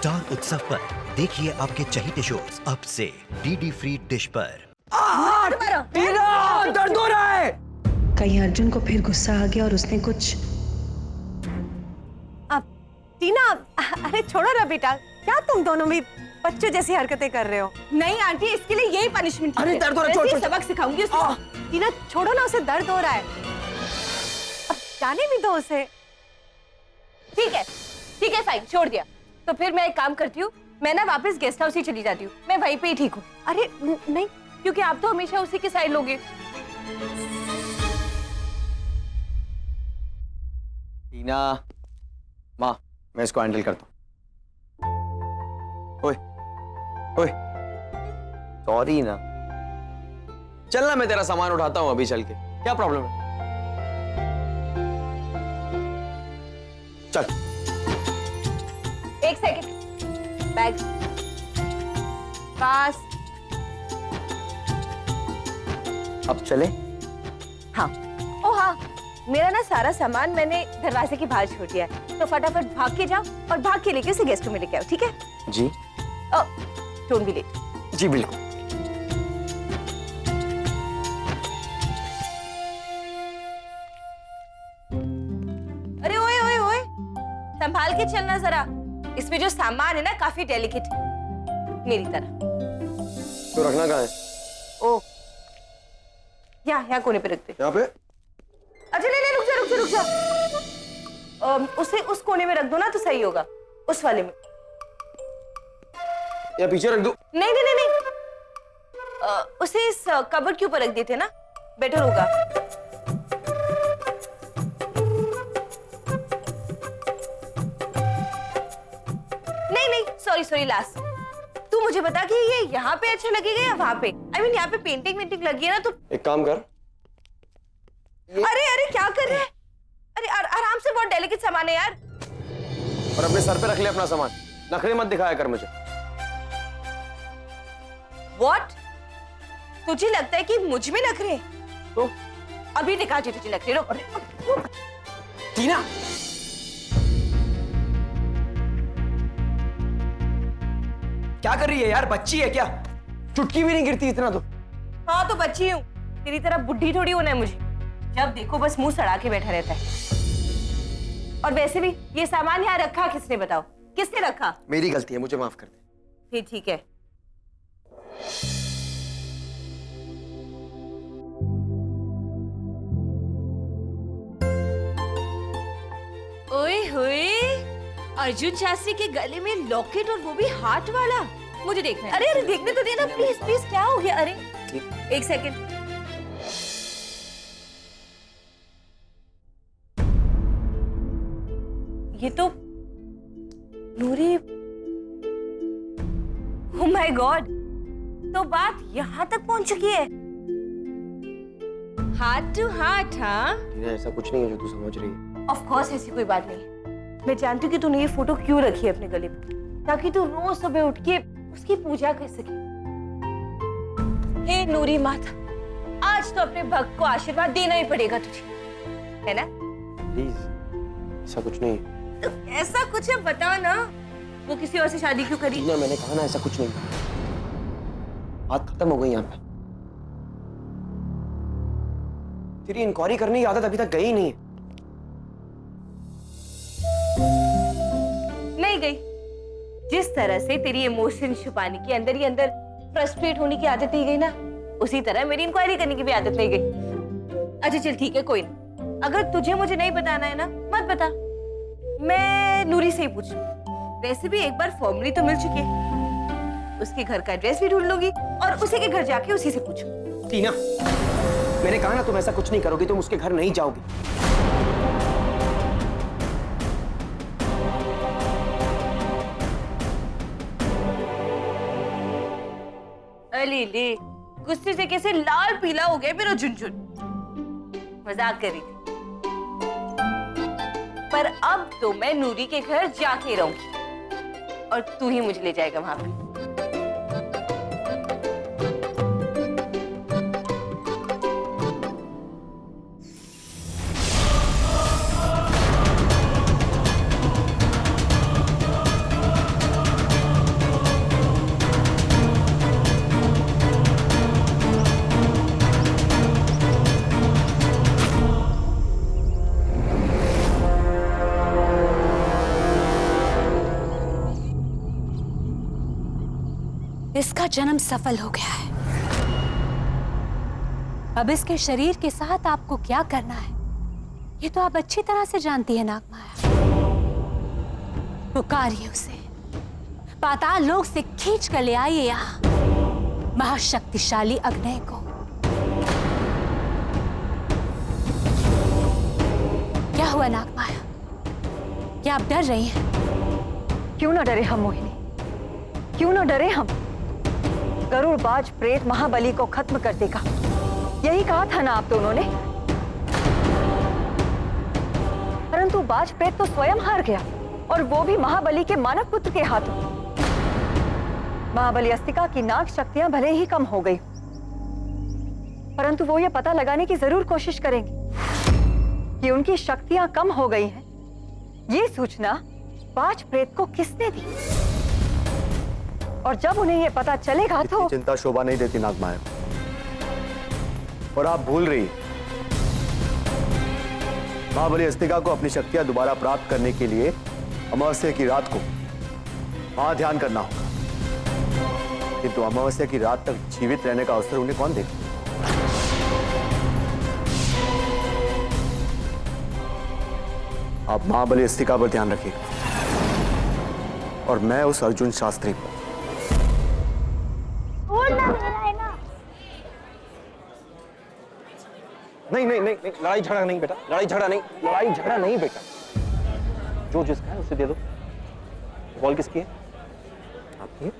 Star उत्सव पर देखिए आपके चहीते शोज अब से डीडी फ्री डिश पर। टीना, दर्द हो रहा है। कहीं अर्जुन को फिर गुस्सा आ गया और उसने कुछ। अब टीना, अरे छोड़ो ना बेटा, क्या तुम दोनों भी बच्चों जैसी हरकतें कर रहे हो? नहीं आंटी, इसके लिए यही पनिशमेंट। अरे दर्द हो रहा है, छोड़। सबक सिखाऊंगी उसको। टीना छोड़ो ना, उसे दर्द हो रहा है, अब जाने भी दो उसे। ठीक है फाइन, छोड़ दिया। तो फिर मैं एक काम करती हूँ, मैं ना वापस गेस्ट हाउस ही चली जाती हूँ। मैं वहीं पे ही ठीक हूँ। अरे नहीं, क्योंकि आप तो हमेशा उसी की साइड लोगे। टीना, माँ, मैं इसको हैंडल करता हूँ। ओए, ओए, सॉरी ना। चल ना, मैं तेरा सामान उठाता हूँ अभी चल के। क्या प्रॉब्लम है? चल। एक सेकंड, बैग पास। अब चले? हाँ, ओ हाँ, मेरा ना सारा सामान मैंने दरवाजे के बाहर छोड़ दिया है, तो फटाफट भाग के जाओ और भाग के लेके उसे गेस्ट रूम में लेके आओ, ठीक है? जी। Don't be late. जी बिल्कुल। अरे ओए ओए ओए, संभाल के चलना जरा। इसमें जो सामान है ना काफी डेलिकेट, मेरी तरह। तो रखना कहाँ है? ओ, यहाँ कोने पे रखते। यहाँ पे? अच्छा नहीं, रुक जा। उसे उस कोने में रख दो ना तो सही होगा, उस वाले में। या पीछे रख दो? नहीं। उसे इस कबर्ड के ऊपर रख देते ना, बेटर होगा। नहीं, सॉरी लास्ट। तू मुझे बता कि ये यहाँ पे अच्छा लगेगा या वहां पे? I mean, यहाँ पे पेंटिंग लगी है ना, तो एक काम कर। अरे क्या कर रहे हैं? अरे आराम से, बहुत डेलिकेट सामान है यार। और अपने सर पे रख ले अपना सामान, नखरे मत दिखाया कर मुझे। What? तुझे लगता है कि मुझ में नखरे? तो अभी दिखा तुझे नखरे। रुक। टीना, क्या कर रही है यार? बच्ची है क्या? चुटकी भी नहीं गिरती इतना तो। हाँ तो बच्ची हूँ, तेरी तरह बुढ़ी थोड़ी होना है मुझे। जब देखो बस मुंह सड़ा के बैठा रहता है। और वैसे भी ये सामान यहाँ रखा किसने, बताओ किसने रखा? मेरी गलती है, मुझे माफ कर दे। फिर ठीक है। ओए होए, अर्जुन शास्त्री के गले में लॉकेट, और वो भी हार्ट वाला। मुझे देखना है। अरे देखने तो देना प्लीज, क्या हो गया? अरे एक सेकंड। ये तो नूरी। ओह माय गॉड, तो बात यहाँ तक पहुंच चुकी है। Heart to heart. हाँ, ऐसा कुछ नहीं है जो तू समझ रही है। ऑफ कोर्स ऐसी कोई बात नहीं है। मैं जानती हूँ कि तूने ये फोटो क्यों रखी है अपने गले पे, ताकि तू रोज सुबह उठ के उसकी पूजा कर सके। हे नूरी माता, आज तो अपने भक्त को आशीर्वाद देना ही पड़ेगा तुझे, है ना? प्लीज, ऐसा कुछ नहीं है। तो ऐसा कुछ है, बताओ ना। वो किसी और से शादी क्यों करी? टीना, मैंने कहा ना ऐसा कुछ नहीं। बात खत्म हो गई यहाँ पे। तेरी इंक्वायरी करने की आदत अभी तक गई नहीं है। नहीं गई। जिस तरह से तेरी इमोशन छुपाने की, अंदर ही अंदर फ्रस्ट्रेट होने की आदत नहीं गई ना, उसी तरह मेरी इंक्वायरी करने की भी आदत नहीं गई। अच्छा चल ठीक है, कोई नहीं। अगर तुझे मुझे नहीं बताना है ना, मत बता, मैं नूरी से ही पूछ। वैसे भी एक बार फॉर्मली तो मिल चुकी है, उसके घर का एड्रेस भी ढूंढ लूंगी और उसी के घर जाके उसी से पूछूं। टीना, मैंने कहा ना तुम ऐसा कुछ नहीं करोगी, तुम उसके घर नहीं जाओगी। अली ले, गुस्से से कैसे लाल पीला हो गया मेरा झुनझुन। मजाक कर रही थी। पर अब तो मैं नूरी के घर जाके रहूंगी और तू ही मुझे ले जाएगा वहां पे। इसका जन्म सफल हो गया है। अब इसके शरीर के साथ आपको क्या करना है ये तो आप अच्छी तरह से जानती है नागमाया। पुकारिए उसे, पाताल लोक से खींच कर ले आइए यहां महाशक्तिशाली अग्नि को। क्या हुआ नागमाया, क्या आप डर रही हैं? क्यों ना डरे हम मोहिनी, क्यों ना डरे हम। गरुड़बाज प्रेत महाबली को खत्म कर देगा, यही कहा था ना आप दोनों ने। परंतु बाज प्रेत तो स्वयं हार गया, और वो भी महाबली के मानव पुत्र के हाथों। महाबली अस्तिका की नाग शक्तियां भले ही कम हो गई, परंतु वो ये पता लगाने की जरूर कोशिश करेंगे कि उनकी शक्तियां कम हो गई हैं। ये सूचना बाज प्रेत को किसने दी, और जब उन्हें ये पता चलेगा तो चिंता शोभा नहीं देती नागमाया, और आप भूल रही महाबली अस्तिका को अपनी शक्तियां दोबारा प्राप्त करने के लिए अमावस्या की रात को वहां ध्यान करना होगा, किंतु अमावस्या की रात तक जीवित रहने का अवसर उन्हें कौन देगा? आप महाबली अस्तिका पर ध्यान रखिएगा, और मैं उस अर्जुन शास्त्री पर। नहीं नहीं नहीं नहीं, लड़ाई झगड़ा नहीं बेटा, लड़ाई झगड़ा नहीं, लड़ाई झगड़ा नहीं बेटा। जो जिसका है उसे दे दो। बॉल किसकी है? आपकी है?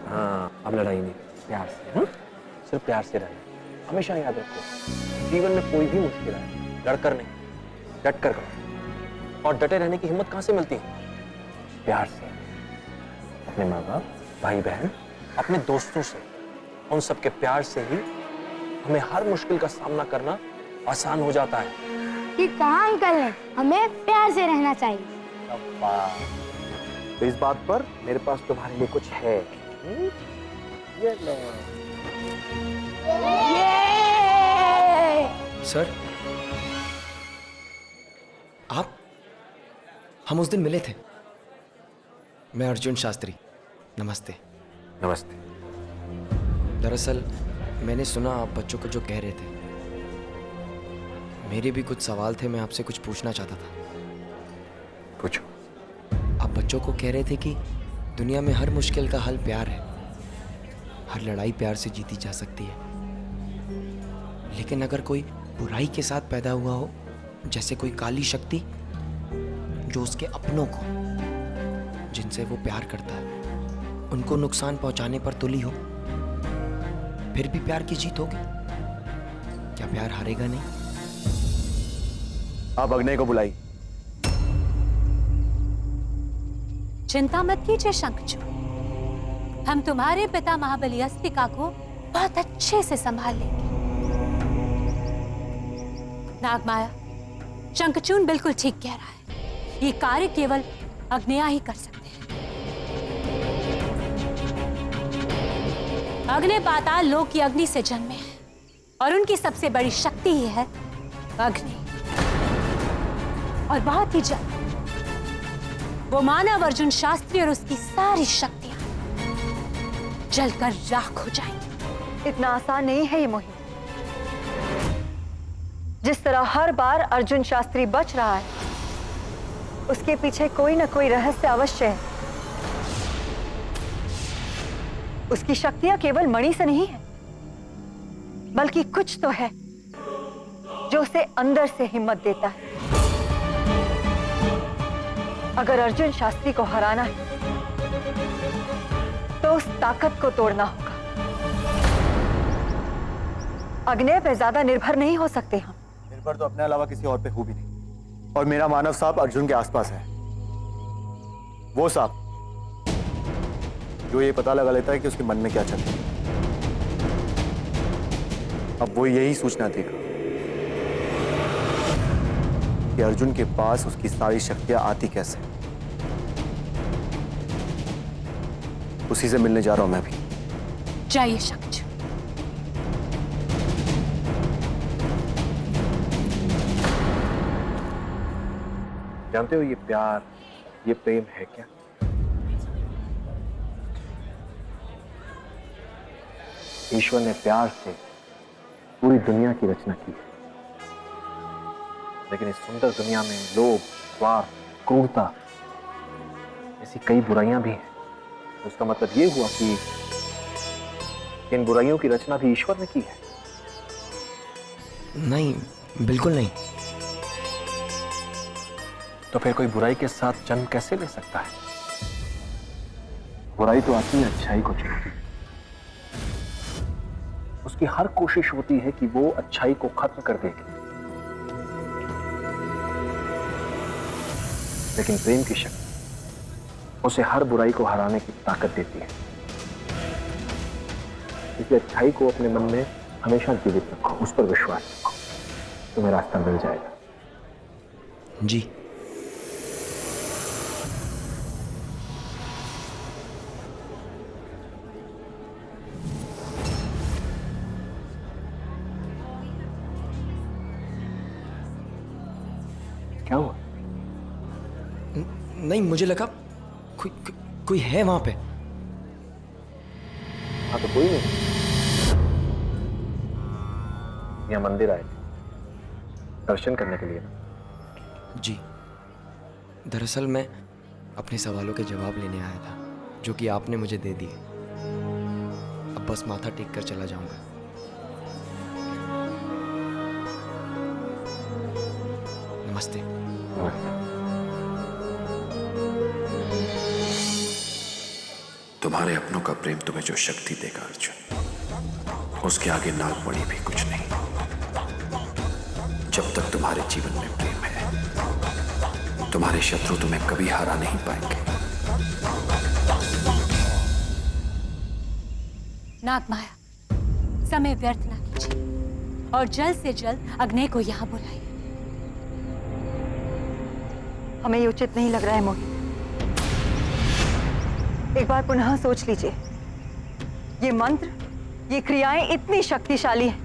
हाँ, अब लड़ाई नहीं, प्यार से। हाँ? सिर्फ प्यार से रहना। हमेशा याद रखो, जीवन में कोई भी मुश्किल है लड़कर नहीं, डट कर करो। और डटे रहने की हिम्मत कहां से मिलती है? प्यार से। अपने माँ बाप, भाई बहन, अपने दोस्तों से, उन सबके प्यार से ही हमें हर मुश्किल का सामना करना आसान हो जाता है। कि कहाँ अंकल ने हमें प्यार से रहना चाहिए। तो इस बात पर मेरे पास तुम्हारे लिए कुछ है। ये लो। सर, आप, हम उस दिन मिले थे। मैं अर्जुन शास्त्री। नमस्ते। नमस्ते। दरअसल मैंने सुना आप बच्चों को जो कह रहे थे, मेरे भी कुछ सवाल थे, मैं आपसे कुछ पूछना चाहता था। पूछो। आप बच्चों को कह रहे थे कि दुनिया में हर मुश्किल का हल प्यार है, हर लड़ाई प्यार से जीती जा सकती है। लेकिन अगर कोई बुराई के साथ पैदा हुआ हो, जैसे कोई काली शक्ति जो उसके अपनों को, जिनसे वो प्यार करता है, उनको नुकसान पहुंचाने पर तुली हो, फिर भी प्यार की जीत होगी? क्या प्यार हारेगा नहीं? आप अग्नि को बुलाई। चिंता मत कीजिए शंखचूड़, हम तुम्हारे पिता महाबली अस्तिका को बहुत अच्छे से संभाल लेंगे। नागमाया, शंखचूड़ बिल्कुल ठीक कह रहा है, ये कार्य केवल अग्निया ही कर सकते हैं। अग्नि पाताल लोक की अग्नि से जन्मे हैं, और उनकी सबसे बड़ी शक्ति ही है अग्नि। और बहुत ही जल्द वो मानव अर्जुन शास्त्री और उसकी सारी शक्तियां जलकर राख हो जाएंगी। इतना आसान नहीं है ये मोहिनी। जिस तरह हर बार अर्जुन शास्त्री बच रहा है, उसके पीछे कोई ना कोई रहस्य अवश्य है। उसकी शक्तियां केवल मणि से नहीं है, बल्कि कुछ तो है जो उसे अंदर से हिम्मत देता है। अगर अर्जुन शास्त्री को हराना है तो उस ताकत को तोड़ना होगा। अग्नि पे ज्यादा निर्भर नहीं हो सकते हम। निर्भर तो अपने अलावा किसी और पे हो भी नहीं, और मेरा मानव सांप अर्जुन के आसपास है। वो सांप जो ये पता लगा लेता है कि उसके मन में क्या चल रहा है। अब वो यही सूचना देगा कि अर्जुन के पास उसकी सारी शक्तियां आती कैसे। उसी से मिलने जा रहा हूं मैं भी। जाइए शंखचूड़। जानते हो ये प्यार, ये प्रेम है क्या? ईश्वर ने प्यार से पूरी दुनिया की रचना की है, लेकिन इस सुंदर दुनिया में लोभ, स्वार्थ, क्रूरता ऐसी कई बुराइयां भी हैं। तो इसका मतलब ये हुआ कि इन बुराइयों की रचना भी ईश्वर ने की है। नहीं, बिल्कुल नहीं। तो फिर कोई बुराई के साथ जन्म कैसे ले सकता है? बुराई तो आती है अच्छाई को चुनती है। उसकी हर कोशिश होती है कि वो अच्छाई को खत्म कर देगी, लेकिन प्रेम की शक्ति उसे हर बुराई को हराने की ताकत देती है। इसलिए अच्छाई को अपने मन में हमेशा जीवित रखो, उस पर विश्वास रखो, तुम्हें रास्ता मिल जाएगा। जी। क्या हुआ? नहीं, मुझे लगा कोई है वहां पे। हाँ, तो कोई नहीं। यहाँ मंदिर आए थे दर्शन करने के लिए। जी, दरअसल मैं अपने सवालों के जवाब लेने आया था, जो कि आपने मुझे दे दिए। अब बस माथा टेक कर चला जाऊंगा। नमस्ते। तुम्हारे अपनों का प्रेम तुम्हें जो शक्ति देगा अर्जुन, उसके आगे नागमणि भी कुछ नहीं। जब तक तुम्हारे जीवन में प्रेम है, तुम्हारे शत्रु तुम्हें कभी हरा नहीं पाएंगे। नागमाया, समय व्यर्थ ना कीजिए और जल्द से जल्द अग्नि को यहाँ बुलाइए। हमें ये उचित नहीं लग रहा है मोहित। एक बार पुनः सोच लीजिए। ये मंत्र, ये क्रियाएं इतनी शक्तिशाली हैं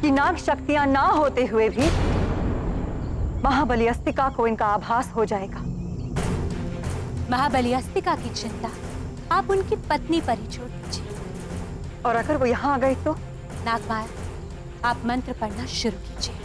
कि नाग शक्तियां ना होते हुए भी महाबली अस्तिका को इनका आभास हो जाएगा। महाबली अस्तिका की चिंता आप उनकी पत्नी पर ही छोड़ दीजिए। और अगर वो यहाँ आ गए तो? नागमाया, आप मंत्र पढ़ना शुरू कीजिए।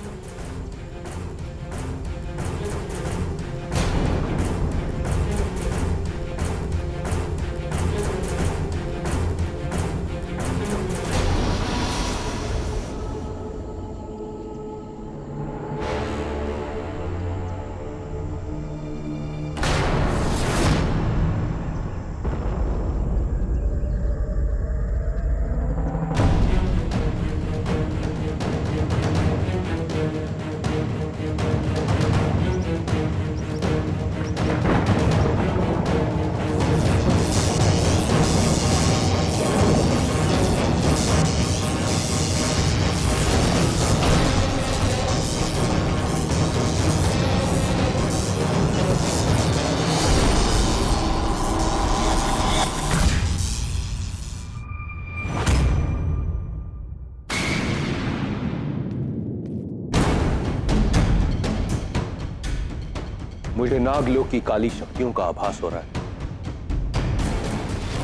मुझे नागलोक की काली शक्तियों का आभास हो रहा है।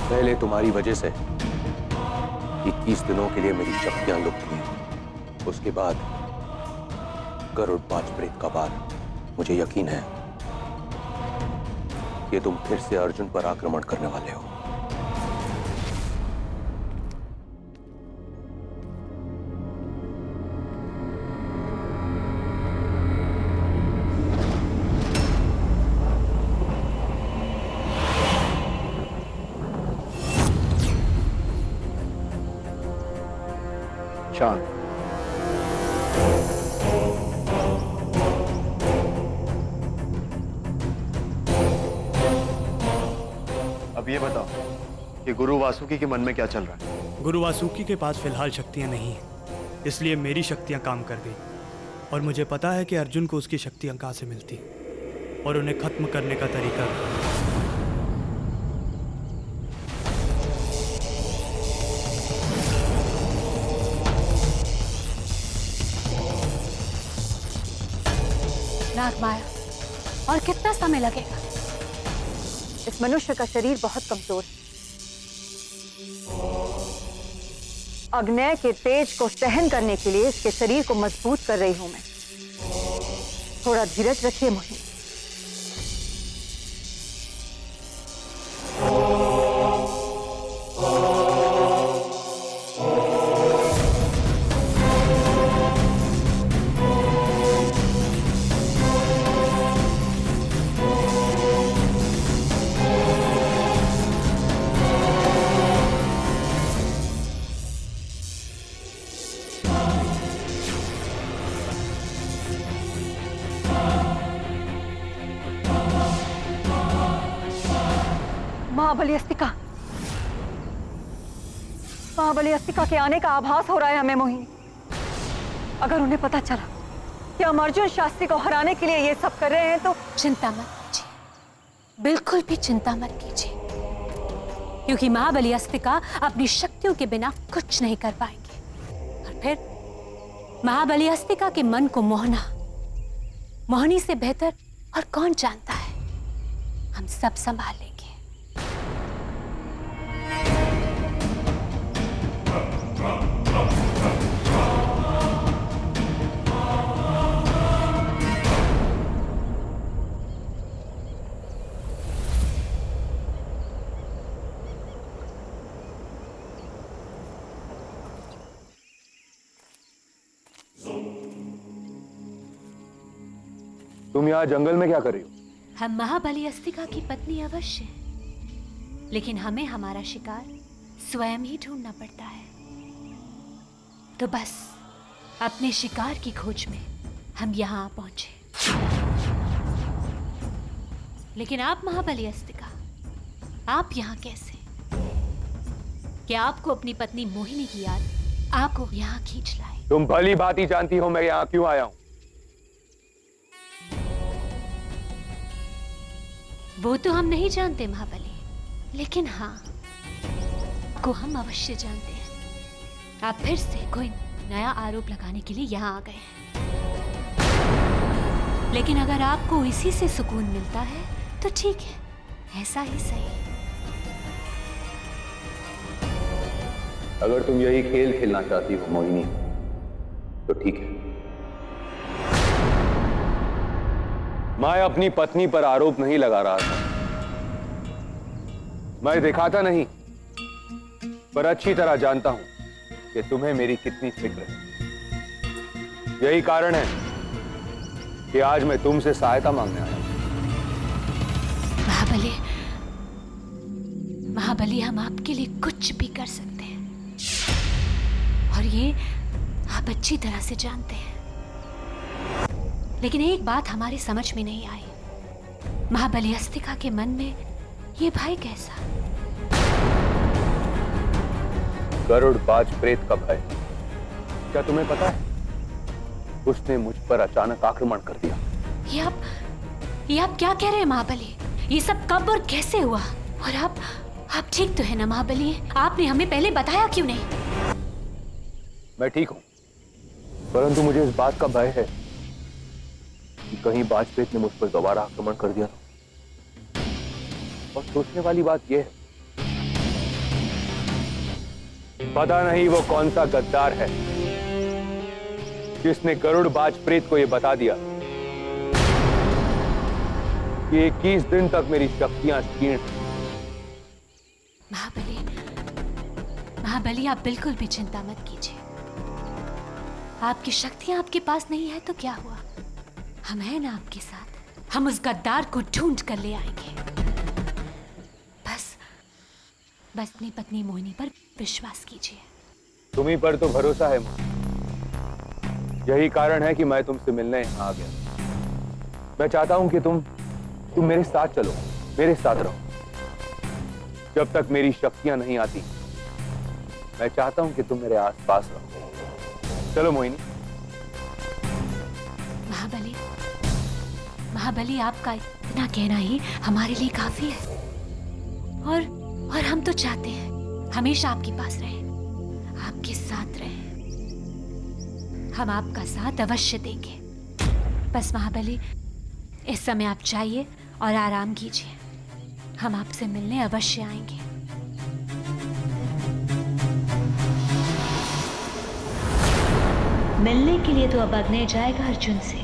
पहले तुम्हारी वजह से 21 दिनों के लिए मेरी शक्तियां लुप्त हुई। उसके बाद गरुड़ पांच प्रेत का वार। मुझे यकीन है कि तुम फिर से अर्जुन पर आक्रमण करने वाले हो। शांत। अब ये बताओ कि गुरु वासुकी के मन में क्या चल रहा है? गुरु वासुकी के पास फिलहाल शक्तियां नहीं हैं, इसलिए मेरी शक्तियां काम कर गई। और मुझे पता है कि अर्जुन को उसकी शक्तियां कहां से मिलती और उन्हें खत्म करने का तरीका। नागमाया, और कितना समय लगेगा? इस मनुष्य का शरीर बहुत कमजोर है। अग्नय के तेज को सहन करने के लिए इसके शरीर को मजबूत कर रही हूं मैं। थोड़ा धीरज रखिए मोहिनी। महाबली अस्तिका, महाबली अस्तिका के आने का आभास हो रहा है हमें मोहिनी। अगर उन्हें पता चला कि हम अर्जुन शास्त्री को हराने के लिए ये सब कर रहे हैं तो चिंता मत कीजिए, बिल्कुल भी चिंता मत कीजिए, क्योंकि महाबली अस्तिका अपनी शक्तियों के बिना कुछ नहीं कर पाएंगे। और फिर महाबली अस्तिका के मन को मोहना मोहिनी से बेहतर और कौन जानता है। हम सब संभाल लेंगे। तुम यहाँ जंगल में क्या कर रही हो? हम महाबली अस्तिका की पत्नी अवश्य हैं, लेकिन हमें हमारा शिकार स्वयं ही ढूंढना पड़ता है। तो बस अपने शिकार की खोज में हम यहाँ पहुंचे। लेकिन आप महाबली अस्तिका, आप यहाँ कैसे? क्या आपको अपनी पत्नी मोहिनी की याद आपको यहाँ खींच लाई? तुम भली बात ही जानती हो मैं यहाँ क्यों आया हूँ। वो तो हम नहीं जानते महाबली, लेकिन हाँ को हम अवश्य जानते हैं। आप फिर से कोई नया आरोप लगाने के लिए यहाँ आ गए हैं। लेकिन अगर आपको इसी से सुकून मिलता है तो ठीक है, ऐसा ही सही। अगर तुम यही खेल खेलना चाहती हो मोहिनी तो ठीक है। मैं अपनी पत्नी पर आरोप नहीं लगा रहा था, मैं दिखाता नहीं, पर अच्छी तरह जानता हूं कि तुम्हें मेरी कितनी फिक्र है। यही कारण है कि आज मैं तुमसे सहायता मांगने आया हूं। महाबली, महाबली, हम आपके लिए कुछ भी कर सकते हैं और ये आप अच्छी तरह से जानते हैं। लेकिन एक बात हमारी समझ में नहीं आई, महाबली अस्तिका के मन में ये भय कैसा? गरुड़बाज प्रेत का भय। क्या तुम्हें पता है, उसने मुझ पर अचानक आक्रमण कर दिया। ये आप क्या कह रहे हैं महाबली? ये सब कब और कैसे हुआ? और आप ठीक तो है ना महाबली? आपने हमें पहले बताया क्यों नहीं? मैं ठीक हूं, परंतु मुझे इस बात का भय है कि कहीं बाज प्रेत ने मुझ पर दोबारा आक्रमण कर दिया। और सोचने वाली बात यह है, पता नहीं वो कौन सा गद्दार है जिसने गरुड़बाज प्रेत को यह बता दिया कि 21 दिन तक मेरी शक्तियां क्षीण। महाबली, आप बिल्कुल भी चिंता मत कीजिए। आपकी शक्तियां आपके पास नहीं है तो क्या हुआ? हम हैं ना आपके साथ। हम उस गद्दार को ढूंढ कर ले आएंगे। बस अपनी पत्नी मोहिनी पर विश्वास कीजिए। तुम्हीं पर तो भरोसा है मुझे। यही कारण है कि मैं तुमसे मिलने यहाँ आ गया। मैं चाहता हूं कि तुम मेरे साथ चलो, मेरे साथ रहो। जब तक मेरी शक्तियां नहीं आती, मैं चाहता हूं कि तुम मेरे आसपास रहो। चलो मोहिनी। महाबली, आपका इतना कहना ही हमारे लिए काफी है। और हम तो चाहते हैं हमेशा आपके पास रहें, आपके साथ रहें। हम आपका साथ अवश्य देंगे। बस महाबली, इस समय आप जाइए और आराम कीजिए। हम आपसे मिलने अवश्य आएंगे। मिलने के लिए तो अब अग्नि जाएगा अर्जुन से,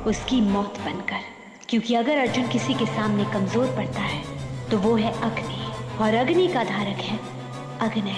उसकी मौत बनकर। क्योंकि अगर अर्जुन किसी के सामने कमजोर पड़ता है तो वो है अग्नि, और अग्नि का धारक है अग्नि।